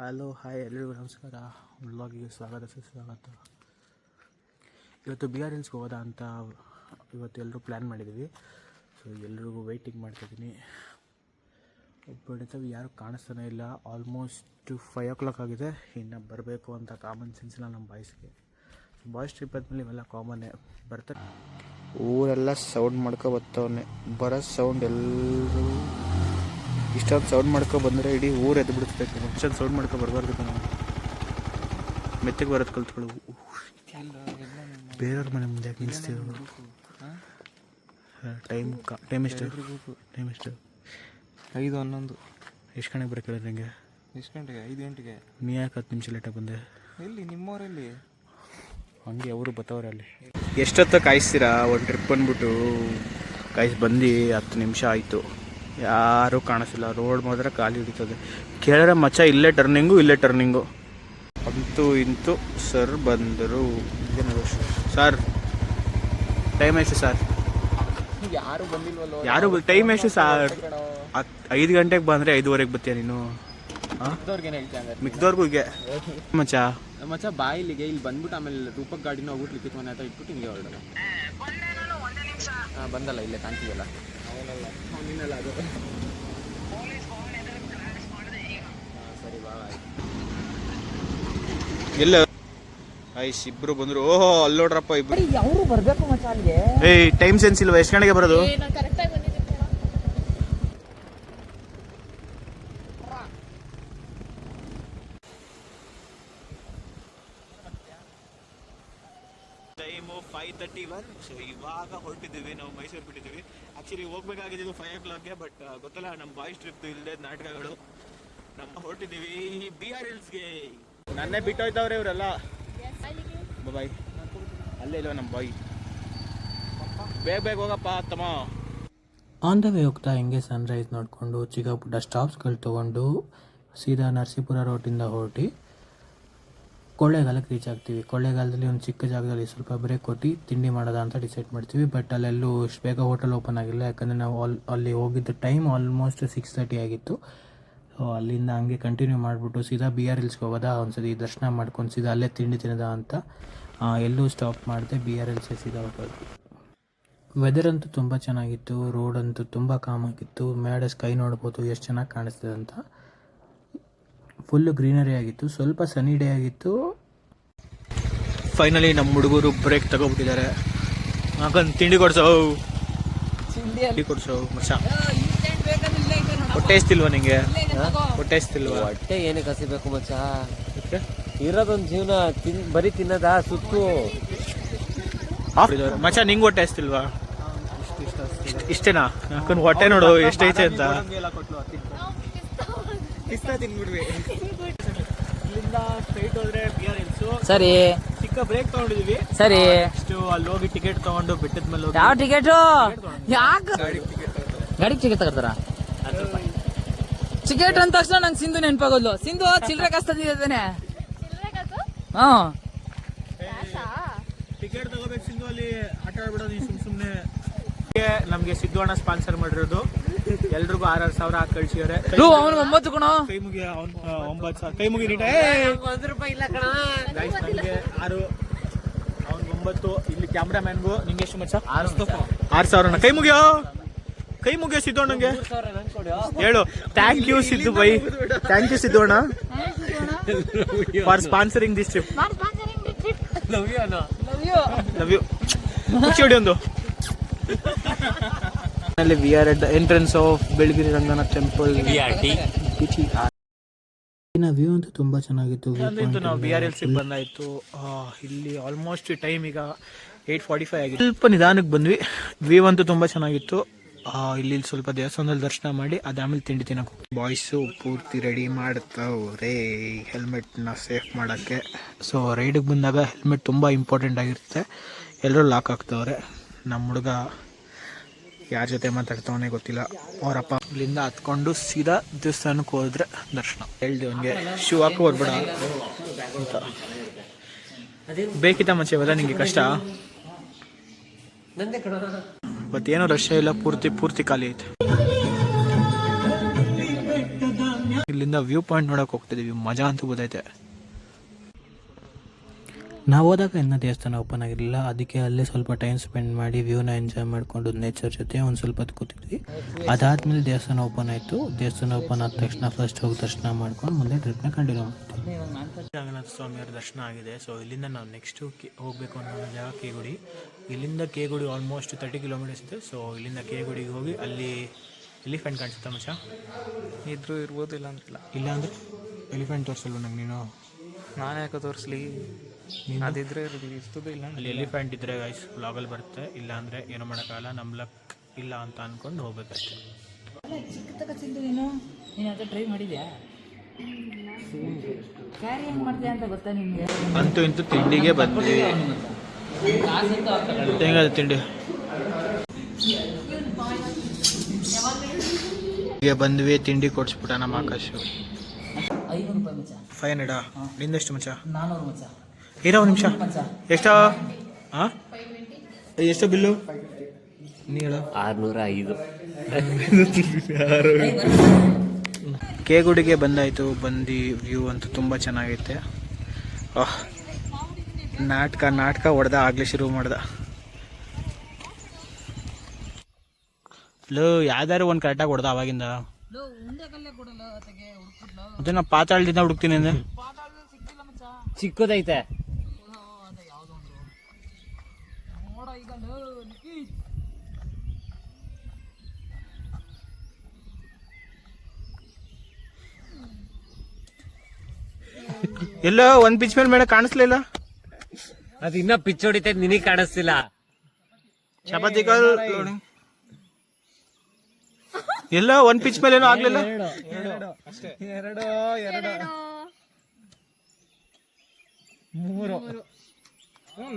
Hello hi ಎಲ್ಲರಿಗೂ ನಮಸ್ಕಾರ. ವ್ಲಾಗಿಗೆ ಸ್ವಾಗತ ಸುಸ್ವಾಗತ. ಇವತ್ತು ಬಿ ಆರ್ ಹಿಲ್ಸ್ಗೆ ಹೋಗೋದಾ ಅಂತ ಇವತ್ತು ಎಲ್ಲರೂ ಪ್ಲ್ಯಾನ್ ಮಾಡಿದ್ದೀವಿ. ಸೊ ಎಲ್ರಿಗೂ ವೆಯ್ಟಿಂಗ್ ಮಾಡ್ತಾಯಿದ್ದೀನಿ. ಒಬ್ಬ ಯಾರು ಕಾಣಿಸ್ತಾನೆ ಇಲ್ಲ. ಆಲ್ಮೋಸ್ಟ್ 5 o'clock ಆಗಿದೆ. ಇನ್ನು ಬರಬೇಕು ಅಂತ ಕಾಮನ್ ಸೆನ್ಸ್ ಇಲ್ಲ ನಮ್ಮ ಬಾಯ್ಸ್ಗೆ. ಬಾಯ್ಸ್ ಟ್ರಿಪ್ ಆದಮೇಲೆ ಇವೆಲ್ಲ ಕಾಮನ್ನೇ ಬರ್ತಾರೆ. ಊರೆಲ್ಲ ಸೌಂಡ್ ಮಾಡ್ಕೊ ಬರ್ತವನ್ನೇ. ಬರೋ ಸೌಂಡ್ ಎಲ್ಲರೂ ಇಷ್ಟೊಂದು ಸೌಂಡ್ ಮಾಡ್ಕೊ ಬಂದರೆ ಇಡೀ ಊರು ಎದ್ದು ಬಿಡಿಸ್ಬೇಕು. ಇಷ್ಟೊಂದು ಸೌಂಡ್ ಮಾಡ್ಕೊ ಬರಬಾರ್ದು ಕಣ. ಮೆತ್ತಗೆ ಬರೋದು ಕಲ್ತ್ಕೊಳ್ಳು. ಬೇರೆಯವ್ರ ಮನೆ ಮುಂದೆ ಯಾಕೆ ನಿಲ್ಲಿಸ್ತೀವಿ? ಟೈಮ್ ಎಷ್ಟು? 5:11. ಎಷ್ಟು ಗಂಟೆಗೆ ಬರೋಕೆ ಹೇಳಿದ್ರೆ ನನಗೆ? ಎಷ್ಟು ಗಂಟೆಗೆ? 5 ಗಂಟೆಗೆ. ನೀ ಯಾಕೆ 10 ನಿಮಿಷ ಲೇಟಾಗಿ ಬಂದೆ? ಎಲ್ಲಿ ನಿಮ್ಮವರಲ್ಲಿ? ಹಂಗೆ ಅವರು ಬತ್ತವ್ರೆ ಅಲ್ಲಿ. ಎಷ್ಟೊತ್ತ ಕಾಯಿಸ್ತೀರಾ? ಒಂದು ಟ್ರಿಪ್ ಬಂದ್ಬಿಟ್ಟು ಬಂದು 10 ನಿಮಿಷ ಆಯಿತು. ಯಾರೂ ಕಾಣಿಸಿಲ್ಲ. ರೋಡ್ ಮಾತ್ರ ಖಾಲಿ ಹಿಡಿತದೆ. ಕೇಳಿದ್ರೆ ಮಚ್ಚ ಇಲ್ಲೇ ಟರ್ನಿಂಗು ಅಂತೂ ಇಂತೂ ಸರ್ ಬಂದರು. ಸರ್ ಟೈಮ್ ಎಷ್ಟು ಸರ್? ಯಾರು ಬಂದಿಲ್ವಲ್ಲ. ಯಾರು ಟೈಮ್ ಎಷ್ಟು ಸರ್? 5 ಗಂಟೆಗೆ ಬಂದರೆ 5:15 ಬರ್ತೀಯ ನೀನು? ಮಿಕ್ದವ್ರಿಗೂ ಹೀಗೆ ಮಚ್ಚ ಬಾ ಇಲ್ಲಿಗೆ. ಇಲ್ಲಿ ಬಂದ್ಬಿಟ್ಟು ಆಮೇಲೆ ರೂಪಕ್ ಗಾಡಿನ ಹೋಗ್ಬಿಟ್ಟು ಲಿಖಿತ್ ಮನೆ ಹತ್ರ ಇಟ್ಬಿಟ್ಟು ಹಿಂಗೆ ಹೊರಡೋಣ. ಬಂದಲ್ಲ ಇಲ್ಲೇ ಕಾಣ್ತೀವಲ್ಲ. ಅದು ಸರಿ ಬಾ. ಎಲ್ಲ ಐಸ್ ಇಬ್ರು ಬಂದ್ರು. ಓಹೋ ಅಲ್ಲಿ ನೋಡ್ರಪ್ಪ ಇಬ್ರು. ಅವರು ಬರ್ಬೇಕು ಮಚ್ಚ ಅಲ್ಲಿಗೆ. ಏಯ್ ಟೈಮ್ ಸೆನ್ಸ್ ಇಲ್ವಾ? ಎಷ್ಟು ಗಂಟೆಗೆ ಬರೋದು? ಟೈಮು 5:31. ಸೊ ಇವಾಗ ಹೊರಟಿದ್ದೀವಿ. ನಾವು ಮೈಸೂರು ಬಿಟ್ಟಿದ್ದೀವಿ. ಆ್ಯಕ್ಚುಲಿ ಹೋಗ್ಬೇಕಾಗಿದ್ದು 5 o'clockಗೆ. ಬಟ್ ಗೊತ್ತಲ್ಲ ನಮ್ಮ ಬಾಯ್ಸ್ ಟ್ರಿಪ್ ಇಲ್ಲದೆ ನಾಟಕಗಳು. ನಮ್ಮ ಹೊರಟಿದ್ದೀವಿ ಬಿ ಆರ್ ಹಿಲ್ಸ್ಗೆ. ನನ್ನೇ ಬಿಟ್ಟೋಯ್ತವ್ರೆ ಇವರೆಲ್ಲ. ಬಾಯ್ ಅಲ್ಲೇ ಇಲ್ವ ನಮ್ಮ ಬಾಯ್? ಬೇಗ ಹೋಗಪ್ಪ ತಮ್ಮ. ಆನ್ ದ ವೇ ಹೋಗ್ತಾ ಹಿಂಗೆ ಸನ್ರೈಸ್ ನೋಡಿಕೊಂಡು ಚಿಕ್ಕ ಪುಟ್ಟ ಸ್ಟಾಪ್ಸ್ಗಳು ತೊಗೊಂಡು ಸೀದಾ ನರಸೀಪುರ ರೋಟಿಂದ ಹೊರಟಿ ಕೊಳ್ಳೇಗಾಲಕ್ಕೆ ರೀಚ್ ಆಗ್ತೀವಿ. ಕೊಳ್ಳೇಗಾಲದಲ್ಲಿ ಒಂದು ಚಿಕ್ಕ ಜಾಗದಲ್ಲಿ ಸ್ವಲ್ಪ ಬ್ರೇಕ್ ಕೊಟ್ಟು ತಿಂಡಿ ಮಾಡೋದ ಅಂತ ಡಿಸೈಡ್ ಮಾಡ್ತೀವಿ. ಬಟ್ ಅಲ್ಲೆಲ್ಲೂ ಇಷ್ಟು ಬೇಗ ಹೋಟೆಲ್ ಓಪನ್ ಆಗಿಲ್ಲ. ಯಾಕಂದರೆ ನಾವು ಅಲ್ಲಿ ಹೋಗಿದ್ದ ಟೈಮ್ ಆಲ್ಮೋಸ್ಟ್ 6:30 ಆಗಿತ್ತು. ಸೊ ಅಲ್ಲಿಂದ ಹಂಗೆ ಕಂಟಿನ್ಯೂ ಮಾಡಿಬಿಟ್ಟು ಸೀದಾ ಬಿ ಆರ್ ಹಿಲ್ಸ್ಗೆ ಹೋಗೋದಾ, ಒಂದ್ಸತಿ ದರ್ಶನ ಮಾಡ್ಕೊಂಡು ಸೀದಾ ಅಲ್ಲೇ ತಿಂಡಿ ತಿನ್ನೋದ ಅಂತ ಎಲ್ಲೂ ಸ್ಟಾಪ್ ಮಾಡಿದೆ. ಬಿ ಆರ್ ಹಿಲ್ಸ್ಗೆ ಸೀದಾ ಹೊರಟೋದ್ವಿ. ವೆದರ್ ಅಂತೂ ತುಂಬ ಚೆನ್ನಾಗಿತ್ತು. ರೋಡ್ ಅಂತೂ ತುಂಬ ಕಾಮಾಗಿತ್ತು. ಮೇಡ ಸ್ಕೈ ನೋಡ್ಬೋದು ಎಷ್ಟು ಚೆನ್ನಾಗಿ ಕಾಣಿಸ್ತದೆ ಅಂತ. ಫುಲ್ಲು ಗ್ರೀನರಿ ಆಗಿತ್ತು. ಸ್ವಲ್ಪ ಸನಿ ಡೇ ಆಗಿತ್ತು. ಫೈನಲಿ ನಮ್ಮ ಹುಡುಗರು ಬ್ರೇಕ್ ತಗೋಬಿಟ್ಟಿದ್ದಾರೆ. ಹಾಕೊಂಡು ತಿಂಡಿ ಕೊಡ್ಸೋ ಮಚ್ಚ. ಹೊಟ್ಟೆ ಎಷ್ಟಿಲ್ವಾ ನಿಂಗೆ? ಹೊಟ್ಟೆ ಎಷ್ಟಿಲ್ವಾ? ಹೊಟ್ಟೆ ಏನಕ್ಕೆ ಹಸಿಬೇಕು ಮಚ್ಚ? ಇರೋದೊಂದು ಜೀವನ ಬರೀ ತಿನ್ನೋದಾ ಸುತ್ತು ಮಚ್ಚ. ನಿಂಗೆ ಹೊಟ್ಟೆ ಎಷ್ಟಿಲ್ವಾ? ಇಷ್ಟೇನಾ? ಯಾಕಂದ್ರೆ ಹೊಟ್ಟೆ ನೋಡು ಎಷ್ಟೈತೆ ಅಂತ. ಇಲ್ಲಿಂದ ಸ್ಟ್ರೈಟ್ ಹೋದ್ರೆ ಬಿ ಆರ್ ಹಿಲ್ಸ್. ಸರಿ, ಚಿಕ್ಕ ಬ್ರೇಕ್ ತಗೊಂಡಿದೀವಿ. ಸರಿ, ಅಷ್ಟು ಅಲ್ಲಿ ಹೋಗಿ ಟಿಕೆಟ್ ತಗೊಂಡು ಬೆಟ್ಟದ ಮೇಲೆ ಹೋಗಿ. ಯಾವ ಟಿಕೆಟ್? ಗಾಡಿಗೆ ಟಿಕೆಟ್ ತಗೋತಾರ? ಟಿಕೆಟ್ ಅಂದ ತಕ್ಷಣ ನಂಗೆ ಸಿಂಧು ನೆನಪಾಗೋದು. ಸಿಂಧು ಚಿಲ್ಲರೆ ಕಾಸು ತಂದಿದ್ದಾನೆ. ಟಿಕೆಟ್ ತಗೋಬೇಕು ಸಿಂಧು. ಅಲ್ಲಿ ಆಟ ಆಡ್ಬಿಡೋದು ಸುಮ್ಮನೆ. ನಮ್ಗೆ ಸಿದ್ದು ಅಣ್ಣ ಸ್ಪಾನ್ಸರ್ ಮಾಡಿರೋದು. ಎಲ್ರಿಗೂ 6,000 ಹಾಕಿ ಕಳ್ಸಿದ್ದಾರೆ. ಅವನು 9 ಕಣ. ಕೈ ಮುಗಿ 9,000 ಕೈ ಮುಗಿ ನೀಟ. ₹1 ಇಲ್ಲ ಕಣ. ನನಗೆ 6, ಅವ್ನಿಗೆ 9. ಇಲ್ಲಿ ಕ್ಯಾಮ್ರಾಮ್ಯಾನ್ಗೂ ನಿಂಗೆ ಎಷ್ಟು ಮಚ್ಚ? 6,000. ಕೈ ಮುಗಿಯೋ ಸಿದ್ದು ಅಣ್ಣಂಗೆ ಹೇಳು. Thank you Siddu bye. Thank you Siddu ಅಣ್ಣ for sponsoring this trip. Love you. ಖುಷಿ ಹೊಡಿ ಒಂದು. We are at the entrance of Belagiri Ranganath temple. View ಅಂತೂ ತುಂಬ ಚೆನ್ನಾಗಿತ್ತು. ನಾವು ಬಿ ಆರ್ ಹಿಲ್ಸ್ಗೆ ಬಂದಾಯಿತು. ಇಲ್ಲಿ ಆಲ್ಮೋಸ್ಟ್ ಟೈಮ್ ಈಗ 8:45 ಆಗಿದೆ. ಸ್ವಲ್ಪ ನಿಧಾನಕ್ಕೆ ಬಂದ್ವಿ. ವ್ಯೂ ಅಂತೂ ತುಂಬ ಚೆನ್ನಾಗಿತ್ತು. ಇಲ್ಲಿ ಸ್ವಲ್ಪ ದೇವಸ್ಥಾನದಲ್ಲಿ ದರ್ಶನ ಮಾಡಿ ಅದಾದ್ಮೇಲೆ ತಿಂಡಿ ತಿನ್ನೋಕೆ. ಬಾಯ್ಸು ಪೂರ್ತಿ ರೆಡಿ ಮಾಡ್ತಾವ್ರೆ ಹೆಲ್ಮೆಟ್ನ ಸೇಫ್ ಮಾಡೋಕ್ಕೆ. ಸೊ ರೈಡಿಗೆ ಬಂದಾಗ ಹೆಲ್ಮೆಟ್ ತುಂಬ ಇಂಪಾರ್ಟೆಂಟ್ ಆಗಿರುತ್ತೆ. ಎಲ್ಲರೂ ಲಾಕ್ ಆಗ್ತವ್ರೆ. ನಮ್ಮ ಹುಡುಗ ಯಾರ ಜೊತೆ ಮಾತಾಡ್ತಾವನೇ ಗೊತ್ತಿಲ್ಲ. ಅವರಪ್ಪ ಇಲ್ಲಿಂದ ಹತ್ಕೊಂಡು ಸೀದಾ ದೇವಸ್ಥಾನಕ್ಕೆ ಹೋದ್ರೆ ದರ್ಶನ. ಹೇಳ್ದೆ ಅವನಿಗೆ ಶೂ ಹಾಕಿ ಹೋಗ್ಬೇಡ ಅಂತ. ಬೇಕಿತ್ತ ಮಚ್ಚೆ ಇವೆಲ್ಲ ನಿಂಗೆ ಕಷ್ಟ? ಮತ್ತೇನೋ ರಶ್ ಇಲ್ಲ. ಪೂರ್ತಿ ಖಾಲಿ ಐತೆ. ಇಲ್ಲಿಂದ ವ್ಯೂ ಪಾಯಿಂಟ್ ನೋಡೋಕೆ ಹೋಗ್ತಿದ್ದೀವಿ. ಮಜಾ ಅಂತೂ ಗೊತ್ತೈತೆ. ನಾವು ಹೋದಾಗ ಇನ್ನೂ ದೇವಸ್ಥಾನ ಓಪನ್ ಆಗಿರಲಿಲ್ಲ, ಅದಕ್ಕೆ ಅಲ್ಲೇ ಸ್ವಲ್ಪ ಟೈಮ್ ಸ್ಪೆಂಡ್ ಮಾಡಿ ವ್ಯೂನ ಎಂಜಾಯ್ ಮಾಡಿಕೊಂಡು ನೇಚರ್ ಜೊತೆ ಒಂದು ಸ್ವಲ್ಪ ಹೊತ್ತು ಕೂತಿದ್ವಿ. ಅದಾದಮೇಲೆ ದೇವಸ್ಥಾನ ಓಪನ್ ಆಯಿತು. ದೇವಸ್ಥಾನ ಓಪನ್ ಆದ ತಕ್ಷಣ ಫಸ್ಟ್ ಹೋಗಿ ದರ್ಶನ ಮಾಡ್ಕೊಂಡು ಮುಂದೆ ಟ್ರಿಪ್ನ ಕಂಟಿನ್ಯೂ ಮಾಡ್ತೀವಿ. ರಂಗನಾಥ ಸ್ವಾಮಿಯವರ ದರ್ಶನ ಆಗಿದೆ. ಸೊ ಇಲ್ಲಿಂದ ನಾವು ನೆಕ್ಸ್ಟು ಹೋಗಬೇಕು ಅನ್ನೋ ಜಾಗ ಕೇಗುಡಿ. ಇಲ್ಲಿಂದ ಕೇಗುಡಿ ಆಲ್ಮೋಸ್ಟ್ 30 ಕಿಲೋಮೀಟರ್ಸ್ ಇದೆ. ಸೊ ಇಲ್ಲಿಂದ ಕೇಗುಡಿಗೆ ಹೋಗಿ ಅಲ್ಲಿ ಎಲಿಫೆಂಟ್ ಕಾಣಿಸುತ್ತಾ ಮಚ್ಚ? ಇದ್ರೂ ಇರ್ಬೋದು, ಇಲ್ಲ ಅಂತಿಲ್ಲ. ಇಲ್ಲ ಅಂದರೆ ಎಲಿಫೆಂಟ್ ತೋರಿಸಲ್ವ ನಂಗೆ ನೀನು? ನಾನು ಯಾಕೆ ತೋರಿಸ್ಲಿ? ಅದಿದ್ರೆ ಇರ್ತದೆ, ಇಲ್ಲ ಅಲ್ಲಿ ಎಲಿಫೆಂಟ್ ಇದ್ದರೆ ಗೈಸ್ ವ್ಲಾಗಲ್ಲಿ ಬರುತ್ತೆ. ಇಲ್ಲ ಅಂದರೆ ಏನೋ ಮಾಡೋಕ್ಕಾಗಲ್ಲ, ನಮ್ಮ ಲಕ್ ಇಲ್ಲ ಅಂತ ಅಂದ್ಕೊಂಡು ಹೋಗ್ಬೇಕಷ್ಟೆ. ಟ್ರೈ ಮಾಡಿದ್ಯಾ? ಕ್ಯಾರಿ ಹೆಂಗೆ ಮಾಡ್ತೀಯ ಅಂತ ಗೊತ್ತಾ ನಿಮಗೆ? ಅಂತೂ ಇಂತೂ ತಿಂಡಿಗೆ ಬಂದ್ವಿ. ಹೆಂಗದ ತಿಂಡಿ? ಹೀಗೆ ಬಂದ್ವಿ, ತಿಂಡಿ ಕೊಡಿಸ್ಬಿಟ್ಟ ನಮ್ಮ ಆಕಾಶು. 500 ರೂಪಾಯಿ ಮಚ್ಚ. 500 ನಿಂದೆಷ್ಟು ಮಚ್ಚ? 400 ಮಚ್ಚ. ಇರೋ ಒಂದು ನಿಮಿಷ. ಮಚ್ಚ ಎಷ್ಟೋ? ಹಾಂ, ಎಷ್ಟು ಬಿಲ್ಲು ನೀ ಹೇಳು? 605. ಕೇಗುಡಿಗೆ ಬಂದಾಯಿತು. ಬಂದು ವ್ಯೂ ಅಂತೂ ತುಂಬ ಚೆನ್ನಾಗೈತೆ. ನಾಟಕ ಹೊಡೆದ ಆಗಲೇ ಶುರು ಮಾಡ್ದ. ಲೋ ಯಾವ್ದಾರು ಒಂದು ಕರೆಕ್ಟಾಗಿ ಹೊಡೆದ ಅವಾಗಿಂದ. ಮತ್ತೆ ನಾ ಪಾತಾಳದಿಂದ ಹುಡುಕ್ತೀನಿ ಅಂದ್ರೆ ಚಿಕ್ಕದೈತೆ. ಎಲ್ಲೋ ಒಂದ್ ಪಿಚ್ ಮೇಲೆ ಕಾಣಿಸ್ಲಿಲ್ಲ. ಅದು ಇನ್ನ ಪಿಚ್ ಹೊಡಿತೈತೆ, ನಿನಗೆ ಕಾಣಿಸ್ತಿಲ್ಲ. ಚಪಾತಿ ಕಾಲ್ ಎಲ್ಲ ಒಂದ್ ಪಿಚ್ ಮೇಲೆ ಏನೋ ಆಗ್ಲಿಲ್ಲ.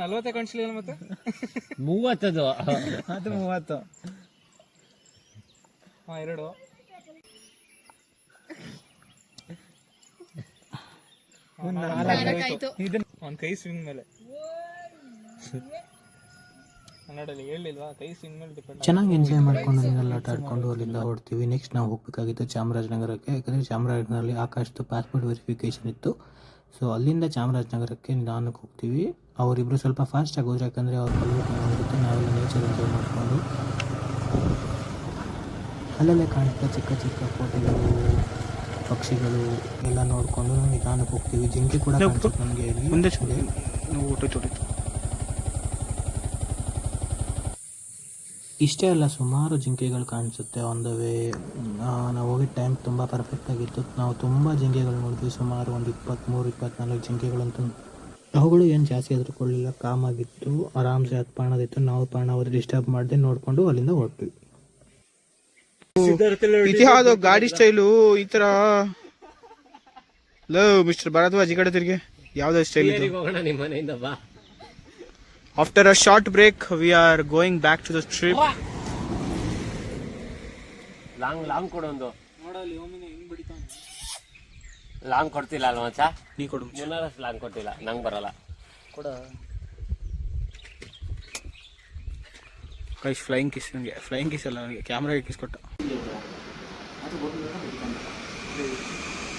40 ಕಾಣಿಸ್ಲಿಲ್ಲ. ಮತ್ತೆ 30 ಅದು 30. 2 ಒಂದ್ ಕೈ ಸ್ವಿಂಗ್ ಮೇಲೆ. ಕನ್ನಡದಲ್ಲಿ ಹೇಳಿಲ್ವಾ? ಕೈ ಸ್ವಿಂಗ್ ಮೇಲೆ ಡಿಪೆಂಡ್. ಚೆನ್ನಾಗಿ ಎಂಜಾಯ್ ಮಾಡ್ಕೊಂಡು ನೀರೆಲ್ಲ ಆಟ ಆಡ್ಕೊಂಡು ಅಲ್ಲಿಂದ ಹೊಡ್ತೀವಿ. ನೆಕ್ಸ್ಟ್ ನಾವು ಹೋಗಬೇಕಾಗಿತ್ತು ಚಾಮರಾಜನಗರಕ್ಕೆ. ಯಾಕಂದರೆ ಚಾಮರಾಜನಗರಲ್ಲಿ ಆಕಾಶದ್ದು ಪಾಸ್ಪೋರ್ಟ್ ವೆರಿಫಿಕೇಷನ್ ಇತ್ತು. ಸೊ ಅಲ್ಲಿಂದ ಚಾಮರಾಜನಗರಕ್ಕೆ ನಿಧಾನಕ್ಕೆ ಹೋಗ್ತೀವಿ. ಅವರಿಬ್ಬರು ಸ್ವಲ್ಪ ಫಾಸ್ಟಾಗಿ ಹೋದ್ರೆ, ಯಾಕಂದರೆ ಅವ್ರ ಕಲ್ಬಿಟ್ಟು ನಾವೆಲ್ಲ ನೇಚರ್ ಎಂಜಾಯ್ ಮಾಡಿಕೊಂಡು ಅಲ್ಲಲ್ಲೇ ಕಾಣುತ್ತೆ ಚಿಕ್ಕ ಚಿಕ್ಕ ಕೋಟೆಗಳು, ಪಕ್ಷಿಗಳು ಎಲ್ಲ ನೋಡಿಕೊಂಡು ನಾವು ನಿಧಾನಕ್ಕೆ ಹೋಗ್ತೀವಿ. ಜಿಂಕೆ ಕೂಡ ಕಾಣಿಸುತ್ತೆ ನಮಗೆ ಇಲ್ಲಿ ಮುಂದೆ. ಇಷ್ಟೇ ಅಲ್ಲ, ಸುಮಾರು ಜಿಂಕೆಗಳು ಕಾಣಿಸುತ್ತೆ ಆನ್ ದ ವೇ. ನಾವು ಹೋಗಿದ್ದ ಟೈಮ್ ತುಂಬ ಪರ್ಫೆಕ್ಟಾಗಿತ್ತು. ನಾವು ತುಂಬ ಜಿಂಕೆಗಳು ನೋಡಿದ್ವಿ. ಸುಮಾರು ಒಂದು 23-24 ಜಿಂಕೆಗಳಂತೂ. ಅವುಗಳು ಏನು ಜಾಸ್ತಿ ಹೆದರ್ಕೊಳ್ಳಿಲ್ಲ, ಕಾಮಾಗಿತ್ತು, ಆರಾಮ್ಸೆ ಅದು ಪಾಣದಿತ್ತು. ನಾವು ಪಾಣ ಹೋದ್ರೆ ಡಿಸ್ಟರ್ಬ್ ಮಾಡದೆ ನೋಡಿಕೊಂಡು ಅಲ್ಲಿಂದ ಹೊರಟ್ವಿ. ಇತಿಹಾಸ ಗಾಡಿ ಸ್ಟೈಲು ಈ ತರ. ಲೋ ಮಿಸ್ಟರ್ ಭಾರದ್ವಾಜ್, ಈ ಕಡೆ ತಿರ್ಗಿ. ಯಾವ್ದು ಸ್ಟೈಲ್ ಇದು? ನಿಮ್ಮ ಮನೆಯಿಂದ ಬಾ. After a short break, we are going back to the trip. Long ಕೊಡೊಂದು. ಲಾಂಗ್ ಕೊಡ್ತಿಲ್ಲ ಅಲ್ವಾ ಮಚ್ಚ? ನೀ ಕೊಡು. ಲಾಂಗ್ ಕೊಡ್ತಿಲ್ಲ, ನಂಗೆ ಬರಲ್ಲ. ಕೊಡ. ಕೈಸ್ ಫ್ಲೈಯಿಂಗ್ ಕಿಸ್. ನನಗೆ ಫ್ಲೈಯಿಂಗ್ ಕಿಸ್ ಅಲ್ಲ, ನನಗೆ ಕ್ಯಾಮ್ರಾಗೆ ಕಿಸ್ ಕೊಟ್ಟ.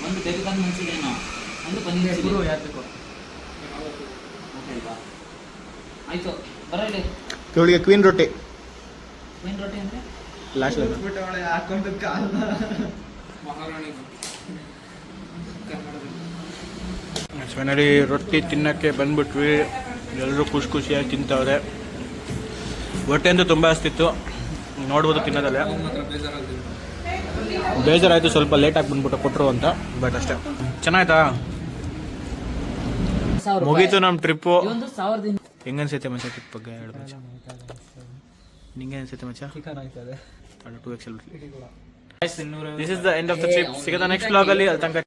ಒಂದು ಬೇಕಂತ ಮನ್ಸಿದೇನೋ, ಒಂದು ಪನ್ನೀರ್ ಯಾಕಬೇಕು. ಆಯ್ತು ಬರಲಿ. ಇವಳಿಗೆ ಕ್ವೀನ್ ರೊಟ್ಟಿ. ಕ್ವೀನ್ ರೊಟ್ಟಿ ಅಂದರೆ ಲಾಸ್ಟ್ ಫೈನಲಿ ರೊಟ್ಟಿ ತಿನ್ನಕ್ಕೆ ಬಂದ್ಬಿಟ್ವಿ. ಎಲ್ಲರೂ ಖುಷಿಯಾಗಿ ತಿಂತವ್ರೆ. ಹೊಟ್ಟೆ ಅಂತೂ ತುಂಬ ಹಸ್ತಿತ್ತು, ನೋಡ್ಬೋದು ತಿನ್ನೋದಲ್ಲ. ಬೇಜಾರಾಯಿತು, ಸ್ವಲ್ಪ ಲೇಟಾಗಿ ಬಂದ್ಬಿಟ್ಟು ಕೊಟ್ಟರು ಅಂತ. ಬಟ್ ಅಷ್ಟೇ. ಚೆನ್ನಾಯ್ತಾ? ಮುಗೀತು ನಮ್ಮ ಟ್ರಿಪ್ಪು. 1000 ಹೆಂಗನ್ಸೈತೆ ಮಚ್ಚ ಟ್ರಿಪ್ ಬಗ್ಗೆ ಹೇಳು ಮಚ್ಚ. ನಿಂಗೆ ಅನ್ಸೈತೆ ಮಚ್ಚ? 2XL. This is the end of the trip. ಸಿಗೋದ ನೆಕ್ಸ್ಟ್ ವ್ಲಾಗಲ್ಲಿ. ಅಲ್ಲಿ ತನಕ